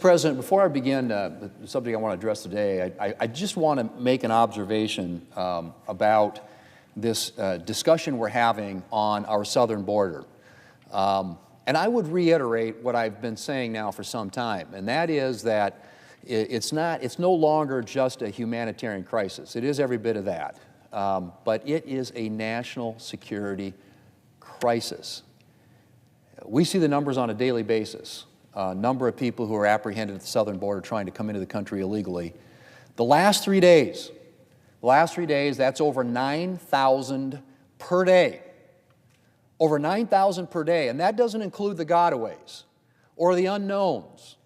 President, before I begin the subject I want to address today, I just want to make an observation about this discussion we're having on our southern border. And I would reiterate what I've been saying now for some time, and that is that it's no longer just a humanitarian crisis. It is every bit of that, but it is a national security crisis. We see the numbers on a daily basis. Number of people who are apprehended at the southern border trying to come into the country illegally. The last 3 days, that's over 9,000 per day. Over 9,000 per day, and that doesn't include the gotaways or the unknowns.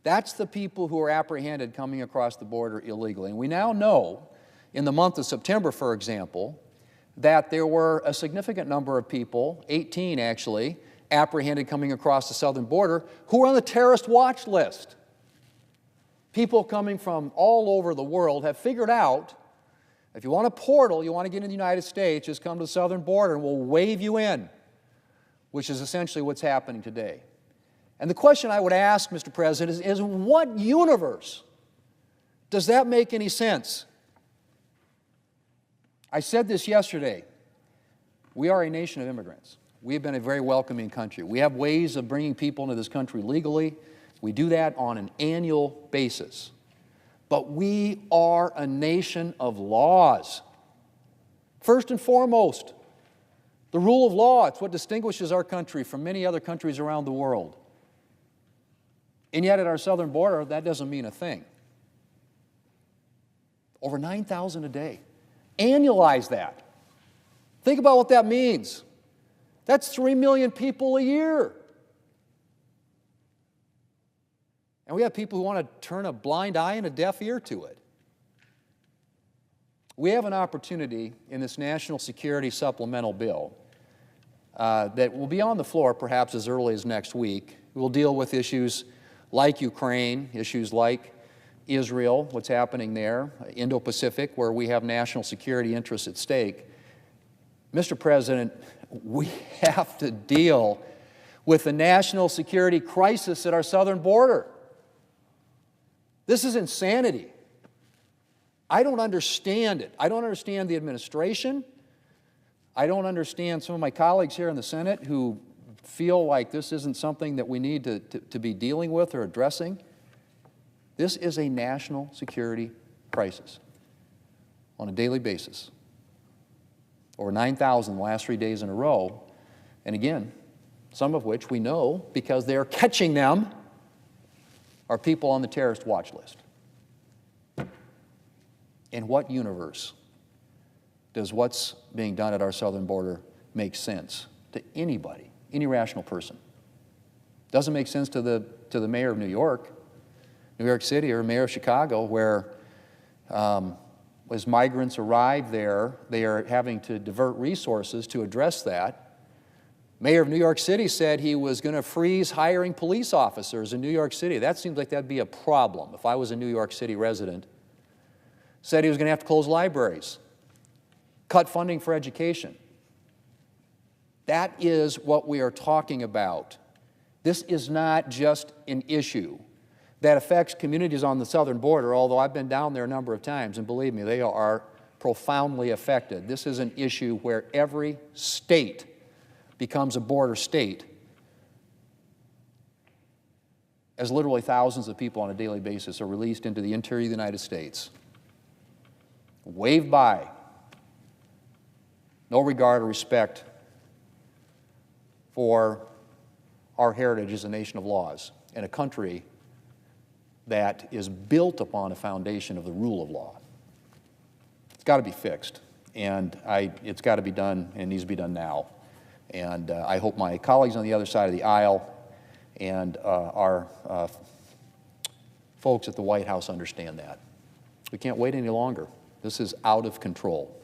That's the people who are apprehended coming across the border illegally. And we now know, in the month of September, for example, that there were a significant number of people, 18 actually, apprehended coming across the southern border who are on the terrorist watch list. People coming from all over the world have figured out, if you want a portal, you want to get into the United States, just come to the southern border and we'll wave you in, which is essentially what's happening today. And the question I would ask, Mr. President, is in what universe does that make any sense? I said this yesterday. We are a nation of immigrants. We have been a very welcoming country. We have ways of bringing people into this country legally. We do that on an annual basis. But we are a nation of laws. First and foremost, the rule of law. It's what distinguishes our country from many other countries around the world. And yet at our southern border, that doesn't mean a thing. Over 9,000 a day. Annualize that. Think about what that means. That's 3 million people a year. And we have people who want to turn a blind eye and a deaf ear to it. We have an opportunity in this national security supplemental bill that will be on the floor perhaps as early as next week. We'll deal with issues like Ukraine, issues like Israel, what's happening there, Indo-Pacific, where we have national security interests at stake. Mr. President, we have to deal with the national security crisis at our southern border. This is insanity. I don't understand it. I don't understand the administration. I don't understand some of my colleagues here in the Senate who feel like this isn't something that we need to be dealing with or addressing. This is a national security crisis on a daily basis. Over 9,000 the last 3 days in a row, and again, some of which we know because they're catching them are people on the terrorist watch list. In what universe does what's being done at our southern border make sense to anybody, any rational person? Doesn't make sense to the mayor of New York City, or mayor of Chicago, where as migrants arrive there, they are having to divert resources to address that. Mayor of New York City said he was going to freeze hiring police officers in New York City. That seems like that'd be a problem if I was a New York City resident. Said he was going to have to close libraries, cut funding for education. That is what we are talking about. This is not just an issue that affects communities on the southern border, although I've been down there a number of times, and believe me, they are profoundly affected. This is an issue where every state becomes a border state, as literally thousands of people on a daily basis are released into the interior of the United States. Waved by, no regard or respect for our heritage as a nation of laws in a country that is built upon a foundation of the rule of law. It's got to be fixed, and it's got to be done, and it needs to be done now. And I hope my colleagues on the other side of the aisle and our folks at the White House understand that. We can't wait any longer. This is out of control.